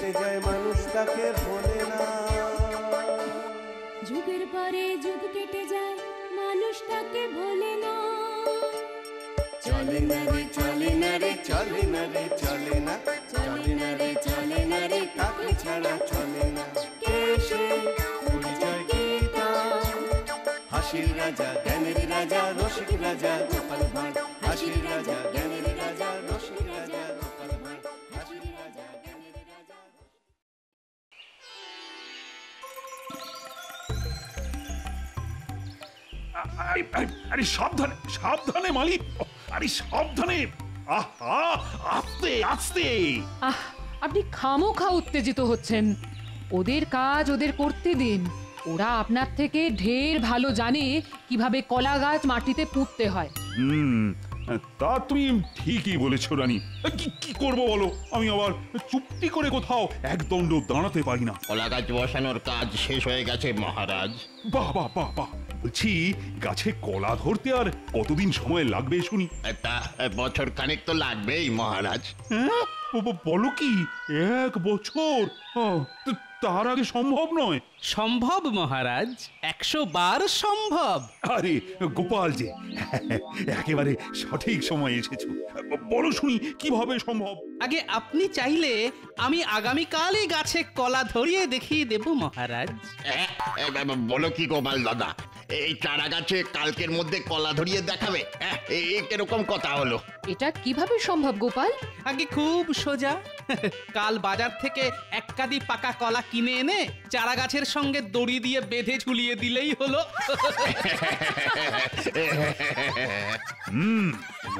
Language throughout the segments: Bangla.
কেটে যায় মানুষ তাকে ভোলে না। যুগের পরে যুগ কেটে যায় মানুষ তাকে ভোলে না। চলে না রে চলে না রে চলে না রে চলে না, চলে না রে চলে না রে তাকে ছাড়া চলে না। কে সে পরিচয় কি তার? হাসির রাজা জ্ঞানের রাজা রসিক রাজা গোপাল ভাঁড়। হাসির রাজা জ্ঞানের রাজা রসিক রাজা গোপাল ভাঁড়। হাসির রাজা জ্ঞানের রাজা। আরে সাবধানে সাবধানে মালিক, আরে সাবধানে। আহা, আস্তে আস্তে। আপনি খামোখা উত্তেজিত হচ্ছেন। ওদের কাজ ওদের করতে দিন। ওরা আপনার থেকে ঢের ভালো জানে কিভাবে কলা গাছ মাটিতে পুঁততে হয়। তা তুমি ঠিকই বলেছো রানী। কি করবো বলো, আমি আবার চুপটি করে কোথাও একদণ্ড দাঁড়াতে পারি না। কলা গাছ বসানোর কাজ শেষ হয়ে গেছে মহারাজ। বাহ বাহ বাহ বাহ। বলছি গাছে কলা ধরতে আর কতদিন সময় লাগবে শুনি? তা বছর খানেক তো লাগবেই মহারাজ। হ্যাঁ, বলো কি 1 বছর? তার আগে সম্ভব নয়। সম্ভব মহারাজ, 100 বার সম্ভব। আরে গোপাল যে একেবারে সঠিক সময় এসেছো। বলো শুনি কিভাবে সম্ভব? আগে আপনি চাইলে আমি আগামীকালই গাছে কলা ধরিয়ে দেখিয়ে দেব মহারাজ। বলো কি গোপাল দাদা, এই চারা গাছে কালকের মধ্যে কলা ধরিয়ে দেখাবে? এরকম কথা হলো। এটা কিভাবে সম্ভব গোপাল? আগে খুব সোজা। কাল বাজার থেকে 1 কাঁদি পাকা কলা কিনে এনে চারা গাছের সঙ্গে দড়ি দিয়ে বেঁধে ঝুলিয়ে দিলেই হলো।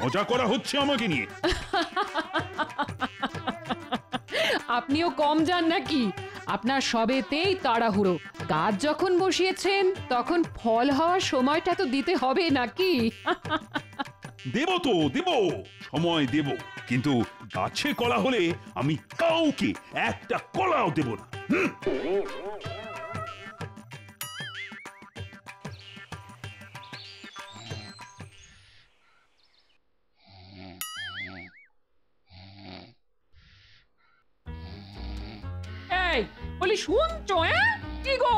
মজা করা হচ্ছে আমাকে নিয়ে। আপনিও কম যান নাকি? আপনার সবেতেই তাড়াহুড়ো। গাছ যখন বসিয়েছেন তখন ফল হওয়ার সময়টা তো দিতে হবে নাকি? দেব তো দেব, সময় দেব, কিন্তু গাছে কলা হলে আমি কাউকে একটা কলাও দেব না। এই বলি শুনছো? কি গো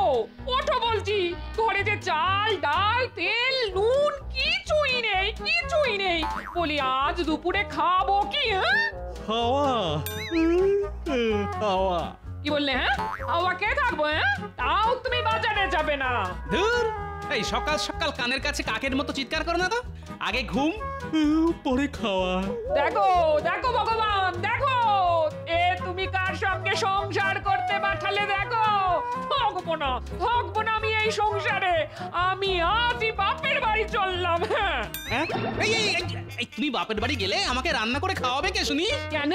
ওঠো বলছি। ঘরে যে চাল ডাল তেল নুন কিছুই নেই, কিছুই নেই। বলি আজ দুপুরে খাবো কি? হাওয়া হাওয়া। কি বললে? হাওয়া কে থাকবো? তাও তুমি বাজারে যাবে না? ধুর, এই সকাল সকাল কানের কাছে কাকের মতো চিৎকার করো না তো। আগে ঘুম, পরে খাওয়া। দেখো দেখো ভগবান দেখো, এ তুমি কার সঙ্গে সংসার করতে পাঠালে দেখো। থাকবো না, থাকবো না আমি এই সংসারে। আমি আজই বাপের বাড়ি চললাম। হ্যাঁ, এই তুমি বাপের বাড়ি গেলে আমাকে রান্না করে খাওয়াবে কে শুনি? কেন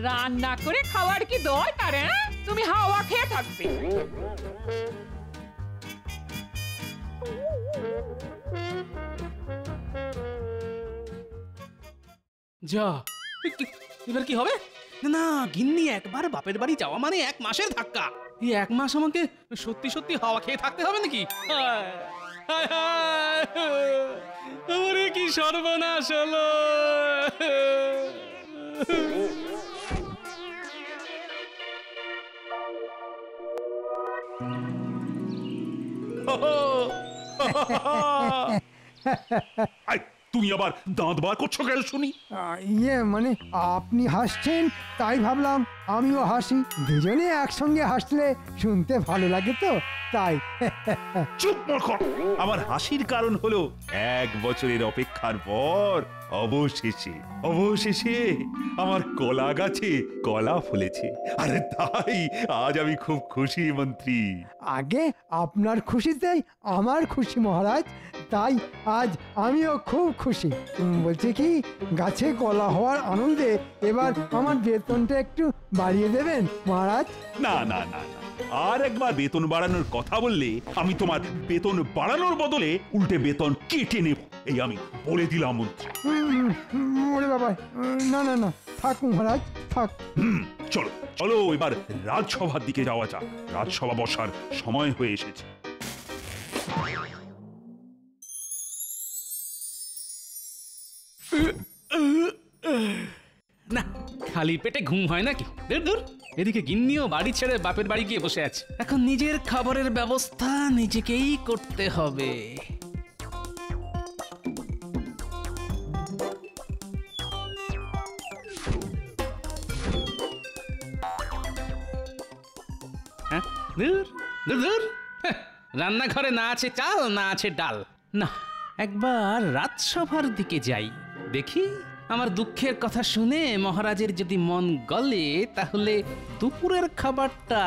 রান্না করে খাওয়ার কি দরকার? তুমি হাওয়া খেয়ে থাকবে। যা, এবার কি হবে? না গিন্নি, একবার বাপের বাড়ি যাওয়া মানে 1 মাসের ধাক্কা। এই 1 মাস আমাকে সত্যি সত্যি হাওয়া খেয়ে থাকতে হবে নাকি? আমার কি সর্বনাশ হলো! তুমি আবার দাঁত বার করছো কেন শুনি? মানে আপনি হাসছেন তাই ভাবলাম আমিও হাসি। দুজনে একসঙ্গে হাসলে শুনতে ভালো লাগে তো তাই। চুপ মূর্খ! আমার হাসির কারণ হলো 1 বছরের অপেক্ষার পর অবশেষে অবশেষে আমার কলা গাছে কলা ফলেছে। আরে তাই আজ আমি খুব খুশি মন্ত্রী। আগে আপনার খুশিতেই আমার খুশি মহারাজ, তাই আজ আমিও খুব খুশি। বলছি কি, গাছে কলা হওয়ার আনন্দে এবার আমার বেতনটা একটু বাড়িয়ে দেবেন মহারাজ? না না না না, আর একবার বেতন বাড়ানোর কথা বললে আমি তোমার বেতন বাড়ানোর বদলে উল্টে বেতন কেটে নেব, এই আমি বলে দিলাম মন্ত্রী। ওরে বাবা, না না না, থাক মহারাজ থাক। চলো চলো এবার রাজসভার দিকে যাওয়া যাক। রাজসভা বসার সময় হয়ে এসেছে। না, খালি পেটে ঘুম হয় নাকি? দূর দূর, এদিকে গিন্নিও বাড়ি ছেড়ে বাপের বাড়ি গিয়ে বসে আছে। এখন নিজের খাবারের ব্যবস্থা নিজেকেই করতে হবে। হ্যাঁ, দূর দূর দূর, হ্যাঁ, রান্নাঘরে না আছে চাল না আছে ডাল। না, একবার রাজসভার দিকে যাই, দেখি আমার দুঃখের কথা শুনে মহারাজের যদি মন গলে তাহলে দুপুরের খাবারটা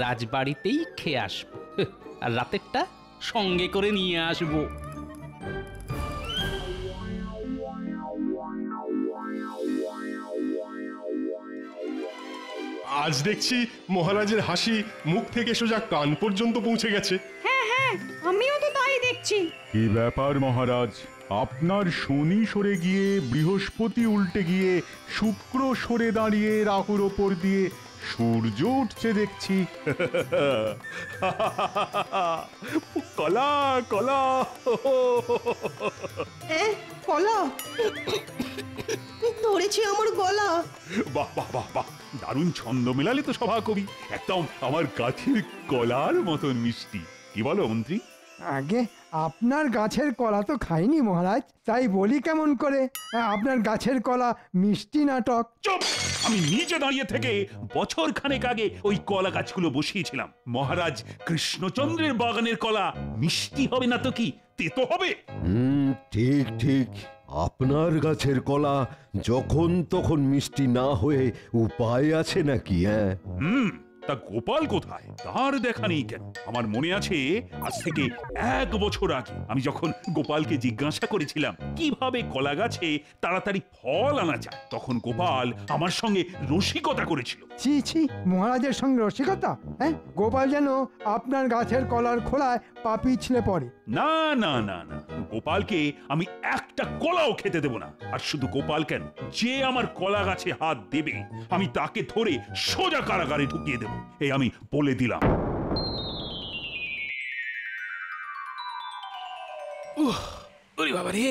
রাজবাড়িতেই খেয়ে আসবো, আর রাতেরটা সঙ্গে করে নিয়ে আসবো। আজ দেখছি মহারাজের হাসি মুখ থেকে সোজা কান পর্যন্ত পৌঁছে গেছে। আমিও তো তাই দেখছি। কি ব্যাপার মহারাজ, আপনার শনি সরে গিয়ে বৃহস্পতি উল্টে গিয়ে শুক্র সরে দাঁড়িয়ে রাহুর ওপর দিয়ে সূর্য উঠছে দেখছি। কলা কলা কলা ধরেছি আমার গলা। বাহ বাহ বাহ বাহ, দারুণ ছন্দ মেলালে তো সভা কবি, একদম আমার গাছের কলার মতন মিষ্টি। কি বলো মন্ত্রী? আগে আপনার গাছের কলা তো খাইনি মহারাজ, তাই বলি কেমন করে আপনার গাছের কলা মিষ্টি নাটক। চুপ! আমি নিজে দাঁড়িয়ে থেকে বছর খানেক আগে ওই কলা গাছগুলো বসিয়েছিলাম। মহারাজ কৃষ্ণচন্দ্রের বাগানের কলা মিষ্টি হবে না তো কি, তেতো হবে? ঠিক ঠিক, আপনার গাছের কলা যখন তখন মিষ্টি না হয়ে উপায় আছে নাকি? হ্যাঁ, তা গোপাল কোথায়? তার দেখা নেই কেন? আমার মনে আছে আজ থেকে 1 বছর আগে আমি যখন গোপালকে জিজ্ঞাসা করেছিলাম কিভাবে কলা গাছে তাড়াতাড়ি ফল আনা যায়, তখন গোপাল আমার সঙ্গে রসিকতা করেছিল। ছি ছি, মহারাজের সঙ্গে রসিকতা? হ্যাঁ, গোপাল যেন আপনার গাছের কলার খোলায় পা পিছলে পড়ে। না না না না, গোপালকে আমি একটা কলাও খেতে দেব না। আর শুধু গোপাল কেন, যে আমার কলা গাছে হাত দেবে আমি তাকে ধরে সোজা কারাগারে ঢুকিয়ে দেব, এই আমি বলে দিলাম। ওরে বাবা রে,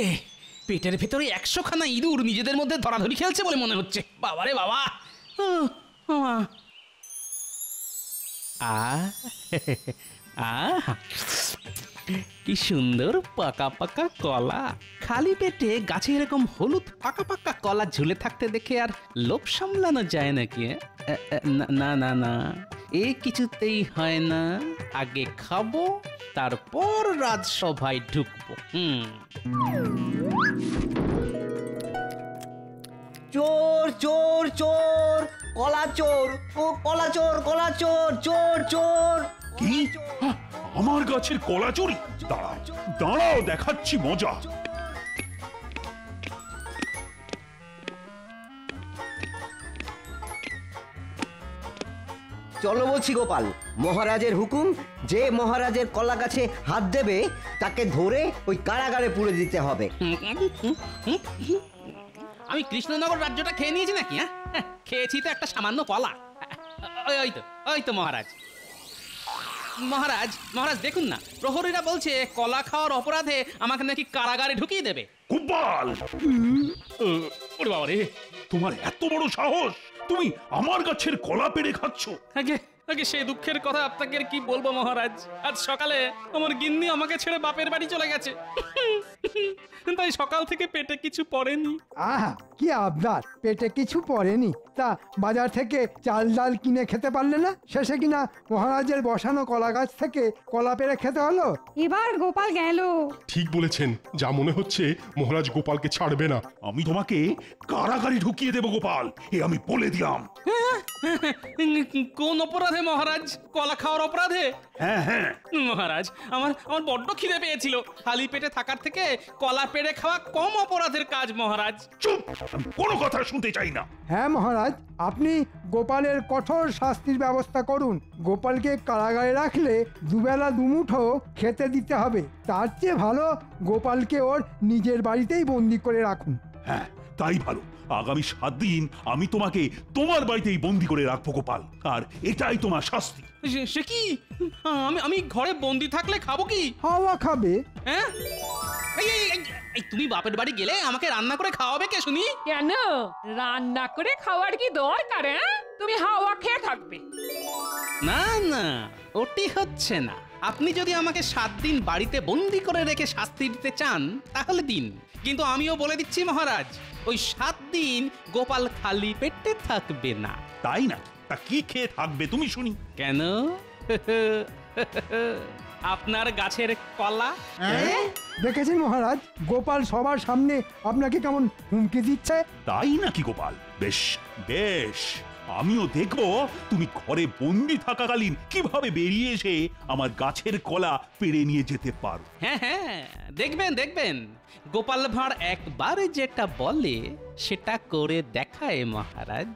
পেটের ভেতরে 100 খানা ইঁদুর নিজেদের মধ্যে ধরাধরি খেলছে বলে মনে হচ্ছে। বাবারে বাবা। কি সুন্দর পাকা পাকা কলা। খালি পেটে গাছে এরকম হলুদ পাকা পাকা কলা ঝুলে থাকতে দেখে আর লোভ সামলানো যায় নাকি? না না না, এ কিছুতেই হয় না। আগে খাবো, তারপর রাজসভায় ঢুকবো। চোর চোর চোর, কলা চোর, ও কলা চোর, কলা চোর, চোর চোর। কি? আমার গাছের কলা চুরি? দাঁড়াও দাঁড়াও, দেখাচ্ছি মজা। চলো বলছি গোপাল, মহারাজের হুকুম, যে মহারাজের কলা গাছে হাত দেবে তাকে ধরে ওই কারাগারে পুরে দিতে হবে। আমি কৃষ্ণনগর রাজ্যটা খেয়ে নিয়েছি নাকি? হ্যাঁ, খেয়েছি তো একটা সামান্য কলা। ওই তো মহারাজ। মহারাজ মহারাজ দেখুন না, প্রহরীরা বলছে কলা খাওয়ার অপরাধে আমাকে নাকি কারাগারে ঢুকিয়ে দেবে। গোপাল! ওরে বাবা রে, তোমার এত বড় সাহস! তুমি আমার গাছের কলা পেড়ে খাচ্ছ? আগে আগে সেই দুঃখের কথা আপনাকে কি বলবো মহারাজ। আজ সকালে আমার গিন্নি আমাকে ছেড়ে বাপের বাড়ি চলে গেছে, তাই সকাল থেকে পেটে কিছু পড়েনি। আহা, কি আবদার, পেটে কিছু পড়েনি? তা বাজার থেকে চাল ডাল কিনে খেতে পারলে না? শেষে কিনা মহারাজের বসানো কলা গাছ থেকে কলা পেড়ে খেতে হলো। এবার গোপাল গেল। ঠিক বলেছেন, যা মনে হচ্ছে মহারাজ গোপালকে ছাড়বে না। আমি তোমাকে কারাগারে ঢুকিয়ে দেব গোপাল, এ আমি বলে দিলাম। কোন অপরাধে মহারাজ? কলা খাওয়ার অপরাধে? হ্যাঁ হ্যাঁ মহারাজ, আমার বড্ড খিদে পেয়েছিল। খালি পেটে থাকার থেকে কলা পেড়ে খাওয়া কম অপরাধের কাজ মহারাজ। চুপ! আমি কোনো কথা শুনতে চাই না। হ্যাঁ মহারাজ, আপনি গোপালের কঠোর শাস্তির ব্যবস্থা করুন। গোপালকে কারাগারে রাখলে দুবেলা দুমুঠো খেতে দিতে হবে। তার চেয়ে ভালো গোপালকে ওর নিজের বাড়িতেই বন্দি করে রাখুন। হ্যাঁ, তাই ভালো। আগামী 7 দিন আমি তোমাকে তোমার বাড়িতেই বন্দি করে রাখবো গোপাল, আর এটাই তোমার শাস্তি। সে কি? আমি ঘরে বন্দি থাকলে খাবো কি? হাওয়া খাবে। হ্যাঁ, এই তুমি বাপের বাড়ি গেলে আমাকে রান্না করে খাওয়াবে কে শুনি? কেন রান্না করে খাওয়ার কি দরকার? তুমি হাওয়া খেয়ে থাকবে। না না, ওটি হচ্ছে না। আপনি যদি আমাকে 7 দিন বাড়িতে বন্দি করে রেখে শাস্তি দিতে চান তাহলে দিন, কিন্তু আমিও বলে দিচ্ছি মহারাজ, ওই 7 দিন গোপাল খালি পেটে থাকবে না। তাই না? তা কি খেয়ে থাকবে তুমি শুনি? কেন? আপনার গাছের কলা। দেখেছেন মহারাজ, গোপাল সবার সামনে আপনাকে কেমন হুমকি দিচ্ছে। তাই নাকি গোপাল? বেশ বেশ, আমিও দেখবো তুমি ঘরে বন্দি থাকাকালীন কিভাবে বেরিয়ে এসে আমার গাছের কলা পেড়ে নিয়ে যেতে পারো। হ্যাঁ হ্যাঁ, দেখবেন দেখবেন, গোপাল ভাঁড় একবার যেটা বলে সেটা করে দেখায় মহারাজ।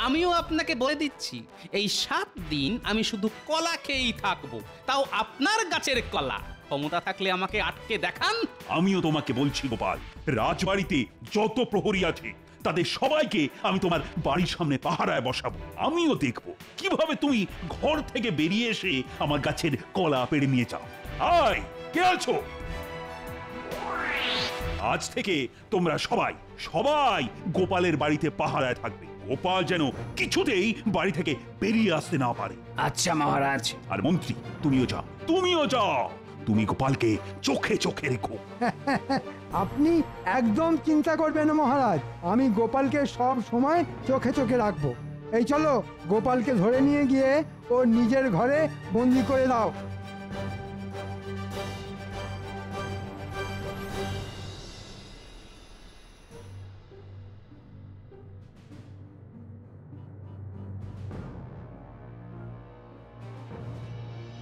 আমিও আপনাকে বলে দিচ্ছি, এই 7 দিন আমি শুধু কলা খেয়েই থাকবো, তাও আপনার গাছের কলা। ক্ষমতা থাকলে আমাকে আটকে দেখান। আমিও তোমাকে বলছি গোপাল, রাজবাড়িতে যত প্রহরী আছে তাদের সবাইকে আমি তোমার বাড়ির সামনে পাহারায় বসাবো। আমিও দেখব কিভাবে তুমি ঘর থেকে বেরিয়ে এসে আমার গাছের কলা পেড়ে নিয়ে যাও। আয়, কে আছো? আজ থেকে তোমরা সবাই সবাই গোপালের বাড়িতে পাহারায় থাকবে। গোপাল যেন কিছুতেই বাড়ি থেকে বেরিয়ে আসতে না পারে। আচ্ছা মহারাজ। আর মন্ত্রী, তুমিও যাও, তুমিও যাও। তুমি গোপালকে চোখে চোখে রেখো। আপনি একদম চিন্তা করবেন না মহারাজ, আমি গোপালকে সব সময় চোখে চোখে রাখবো। এই চলো, গোপালকে ধরে নিয়ে গিয়ে ওর নিজের ঘরে বন্দি করে দাও।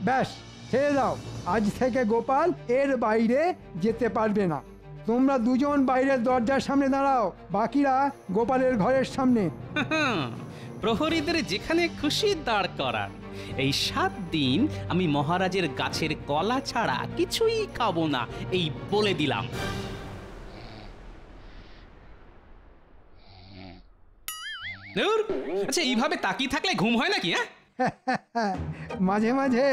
ব্যাস, ছেড়ে দাও। আজ থেকে গোপাল এর বাইরে যেতে পারবে না। তোমরা দুজন বাইরের দরজার সামনে দাঁড়াও, বাকিরা গোপালের ঘরের সামনে। প্রহরীদের যেখানে খুশি দাঁড় করান। এই 7 দিন আমি মহারাজের গাছের কলা ছাড়া কিছুই খাবো না, এই বলে দিলাম। আচ্ছা, এইভাবে তাকিয়ে থাকলে ঘুম হয় নাকি? মাঝে মাঝে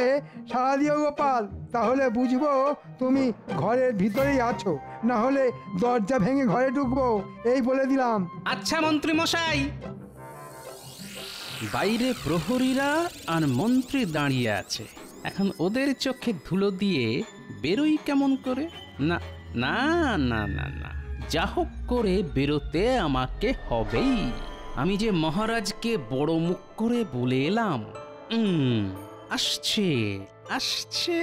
সাড়া দিও গোপাল, তাহলে বুঝবো তুমি ঘরের ভিতরেই আছো, না হলে দরজা ভেঙে ঘরে ঢুকবো, এই বলে দিলাম। আচ্ছা মন্ত্রী মশাই। বাইরে প্রহরীরা আর মন্ত্রী দাঁড়িয়ে আছে, এখন ওদের চোখে ধুলো দিয়ে বেরোই কেমন করে? না না না না না, যা হোক করে বেরোতে আমাকে হবেই। আমি যে মহারাজকে বড় মুখ করে বলে এলাম। আসছে আসছে,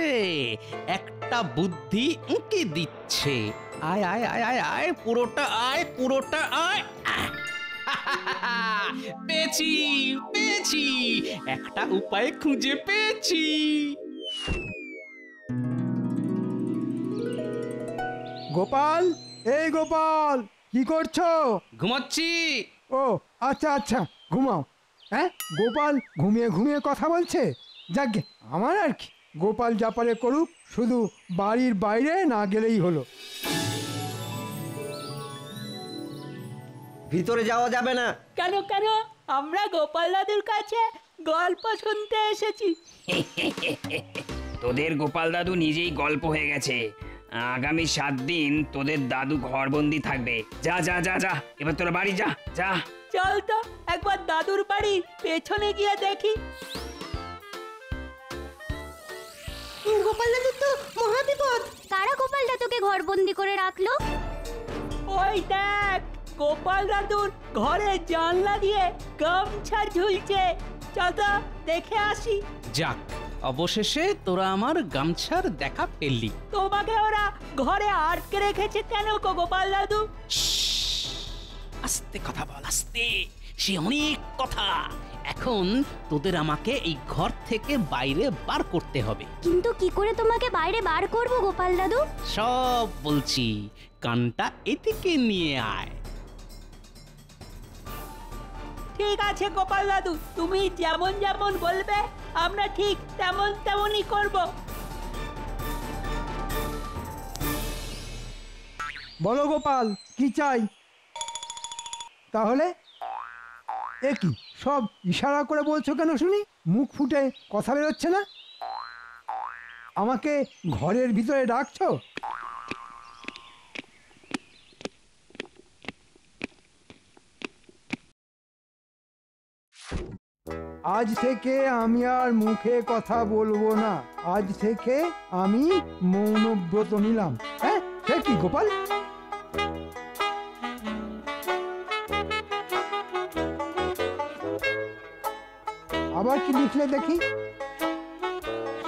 একটা বুদ্ধি উঁকি দিচ্ছে। আয় আয় আয় আয় আয়, পুরোটা আয়, পুরোটা আয়। পেয়েছি পেয়েছি, একটা উপায় খুঁজে পেয়েছি। গোপাল, এই গোপাল, কি করছো? ঘুমাচ্ছি। ও আচ্ছা আচ্ছা, ঘুমাও। হ্যাঁ, গোপাল ঘুমিয়ে ঘুমিয়ে কথা বলছে। যাকে আমার আর কি, গোপাল যা পারে করুক, শুধু বাড়ির বাইরে না গেলেই হলো। ভিতরে যাওয়া যাবে না। কেন কেন? আমরা গোপাল দাদুর কাছে গল্প শুনতে এসেছি। তোদের গোপাল দাদু নিজেই গল্প হয়ে গেছে। আগামী 7 দিন তোদের দাদু ঘরবন্দি থাকবে। যা যা যা যা, এবার তোরা বাড়ি যা যা। চল তো একবার দাদুর বাড়ির পেছনে গিয়ে দেখি। গোপাল দাদু তো মহাবিপদ। কারা গোপাল দাদুকে ঘরবন্দি করে রাখলো? ওই দেখ, গোপাল দাদুর ঘরে জানলা দিয়ে গামছা ঝুলছে। চল তো দেখে আসি। যাক, অবশেষে তোরা আমার গামছার দেখা পেলি। তোমাকে ওরা ঘরে আটকে রেখেছে কেন গো গোপাল দাদু? আস্তে কথা বল, আস্তে। সে অনেক কথা। এখন তোদের আমাকে এই ঘর থেকে বাইরে বার করতে হবে। কিন্তু কি করে তোমাকে বাইরে বার করব গোপাল দাদু? সব বলছি, কানটা এদিকে নিয়ে আয়। ঠিক আছে গোপাল দাদু, তুমি যেমন যেমন বলবে আমরা ঠিক তেমন তেমনই করব। বলো গোপাল, কি চাই? তাহলে এ কি সব ইশারা করে বলছো কেন শুনি? মুখ ফুটে কথা বেরোচ্ছে না? আমাকে ঘরের ভিতরে ডাকছো? আজ থেকে আমি আর মুখে কথা বলবো না। আজ থেকে আমি মৌনব্রত নিলাম। হ্যাঁ, সে কি গোপাল? আবার কি লিখলে দেখি?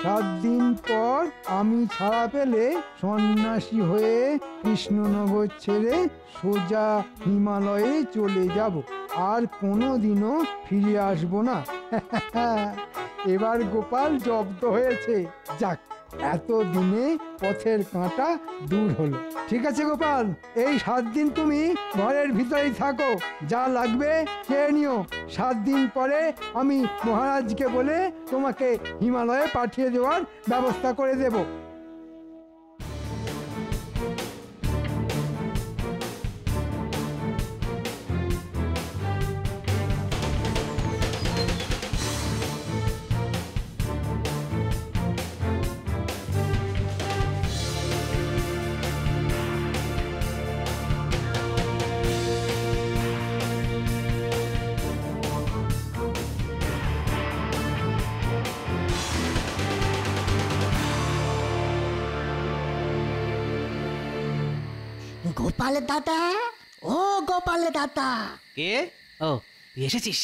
7 দিন পর আমি ছাড়া পেলে সন্ন্যাসী হয়ে কৃষ্ণনগর ছেড়ে সোজা হিমালয়ে চলে যাব, আর কোনোদিনও ফিরে আসবো না। এবার গোপাল জব্দ হয়েছে। যাক, এতদিনে পথের কাঁটা দূর হলো। ঠিক আছে গোপাল, এই 7 দিন তুমি ঘরের ভিতরেই থাকো, যা লাগবে খেয়ে নিও। 7 দিন পরে আমি মহারাজকে বলে তোমাকে হিমালয়ে পাঠিয়ে দেওয়ার ব্যবস্থা করে দেব। গোপাল দাদা, ও গোপাল দাদা। কে? ও, তুই এসেছিস?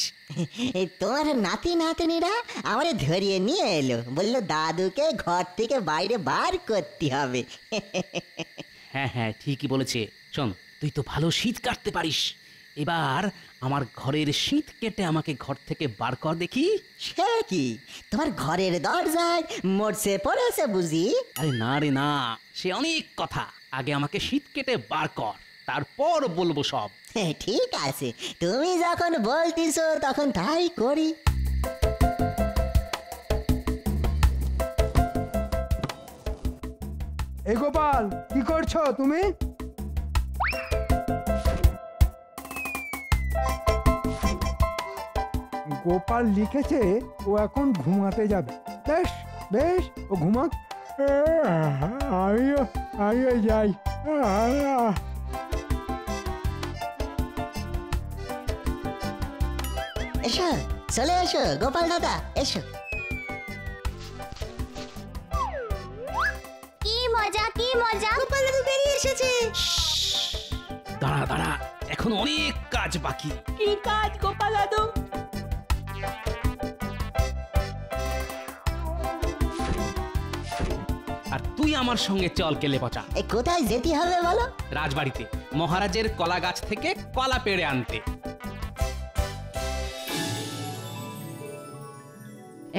তোমার নাতি নাতনিরা আমারে ধরিয়ে নিয়ে এলো, বললো দাদুকে ঘর থেকে বাইরে বার করতে হবে। হ্যাঁ হ্যাঁ, ঠিকই বলেছে। শোন, তুই তো ভালো শীত কাটতে পারিস, এবার আমার ঘরের শীত কেটে আমাকে ঘর থেকে বার কর দেখি। সে কি, তোমার ঘরের দরজায় মরছে পড়েছে বুঝি? আরে না রে না, সে অনেক কথা। আগে আমাকে শীত কেটে বার কর, তারপর বলবো সব। ঠিক আছে, তুমি যখন বলতিছো তখন তাই করি। এই গোপাল, কি করছো তুমি? গোপাল লিখেছে ও এখন ঘুমাতে যাবে। বেশ বেশ, ও ঘুমাক। আমিও যাই। এসো, চলে এসো গোপাল দাদা, এসো। কি মজা, কি মজা! গোপাল দাদু বেরিয়ে এসেছে। দাঁড়া দাঁড়া, এখন অনেক কাজ বাকি। কি কাজ গোপাল দাদু? আর তুই আমার সঙ্গে চল কেলে পচা। কোথায় যেতে হবে বলো? রাজবাড়িতে মহারাজের কলা গাছ থেকে কলা পেড়ে আনতে।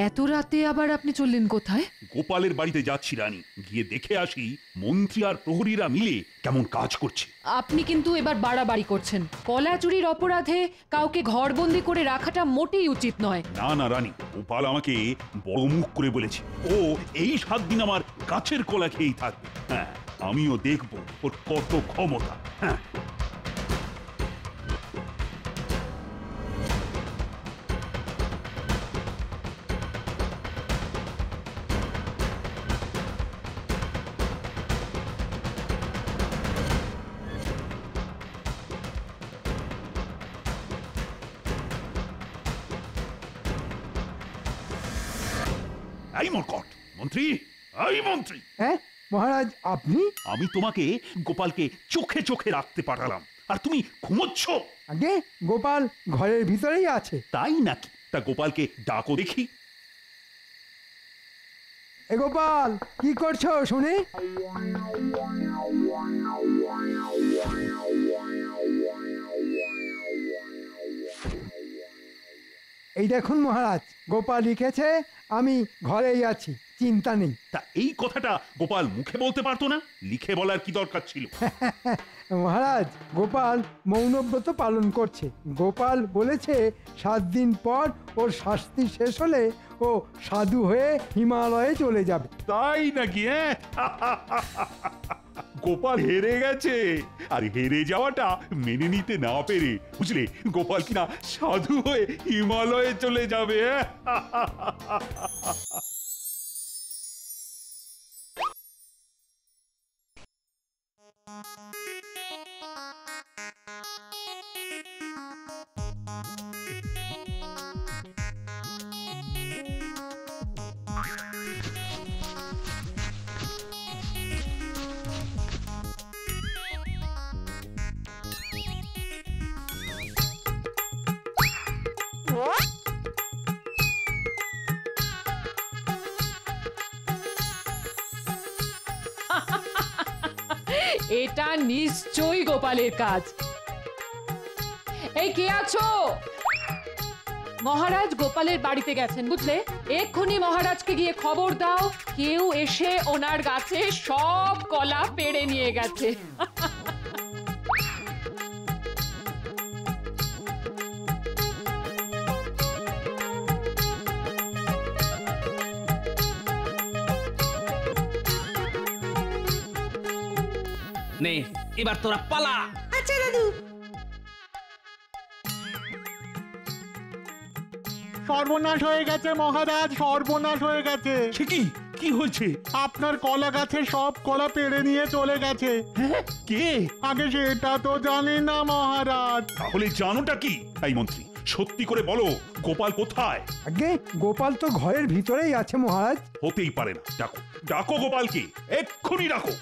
এত রাতে আবার আপনি চললেন কোথায়? গোপালের বাড়িতে যাচ্ছি রানী, গিয়ে দেখে আসি মন্ত্রী আর প্রহরীরা মিলে কেমন কাজ করছে। আপনি কিন্তু এবার বাড়াবাড়ি করছেন। কলা চুরির অপরাধে কাউকে ঘরবন্দি করে রাখাটা মোটেই উচিত নয়। না না রানী, গোপাল আমাকে বড় মুখ করে বলেছে ও এই 7 দিন আমার গাছের কলা খেয়েই থাকবে। হ্যাঁ, আমিও দেখবো ওর কত ক্ষমতা। হ্যাঁ, এই মরকট মন্ত্রী, এই মন্ত্রী। হ্যাঁ মহারাজ, আপনি? আমি তোমাকে গোপালকে চোখে চোখে রাখতে পাঠালাম, আর তুমি ঘুমোচ্ছ। আগে গোপাল ঘরের ভিতরেই আছে। তাই নাকি? তা গোপালকে ডাকো দেখি। এ গোপাল, কি করছো শুনি? এই দেখুন মহারাজ, গোপাল লিখেছে আমি ঘরেই আছি, চিন্তা নেই। তা এই কথাটা গোপাল মুখে বলতে পারতো না? লিখে বলার কি দরকার ছিল? মহারাজ, গোপাল মৌনব্রত পালন করছে। গোপাল বলেছে 7 দিন পর ওর শাস্তি শেষ হলে ও সাধু হয়ে হিমালয়ে চলে যাবে। তাই নাকি? গোপাল হেরে গেছে, আর হেরে যাওয়াটা মেনে নিতে না পেরে, বুঝলে, গোপাল কিনা সাধু হয়ে হিমালয়ে চলে যাবে। এটা নিশ্চয়ই গোপালের কাজ। এই কে আছো? মহারাজ গোপালের বাড়িতে গেছেন বুঝলে, এক্ষুনি মহারাজকে গিয়ে খবর দাও কেউ এসে ওনার গাছে সব কলা পেড়ে নিয়ে গেছে। নে এবার তোরা পালা। আচ্ছা দাদু। সর্বনাশ হয়ে গেছে মহারাজ, সর্বনাশ হয়ে গেছে। কি হয়েছে? আপনার কলা গাছে সব কলা পেড়ে নিয়ে চলে গেছে। কে? আগে সেটা তো জানি না মহারাজ। তাহলে জানোটা কি? এই মন্ত্রী, সত্যি করে বলো গোপাল কোথায়? আগে গোপাল তো ঘরের ভিতরেই আছে মহারাজ। হতেই পারে না, ডাকো ডাকো গোপালকে, এক্ষুনি ডাকো।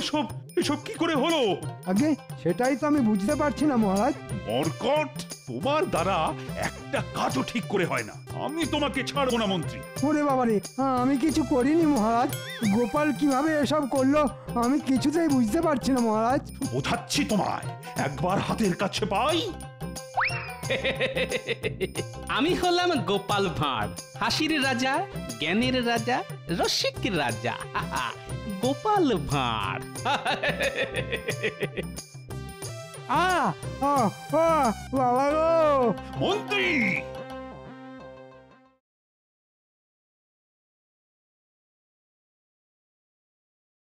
এসব এসব কি করে হলো? আগে সেটাই তো আমি বুঝতে পারছি না মহারাজ। মরকট, তোমার দ্বারা একটা কাজও ঠিক করে হয় না। আমি তোমাকে ছাড়বো না মন্ত্রী। ওরে বাবারে, আমি কিছু করিনি মহারাজ। গোপাল কিভাবে এসব করলো আমি কিছুতেই বুঝতে পারছি না মহারাজ। বোঝাচ্ছি তোমায়, একবার হাতের কাছে পাই। আমি হলাম গোপাল ভাঁড়, হাসির রাজা, জ্ঞানের রাজা, রসিক রাজা, গোপাল ভাঁড়। বাবা গো মন্ত্রী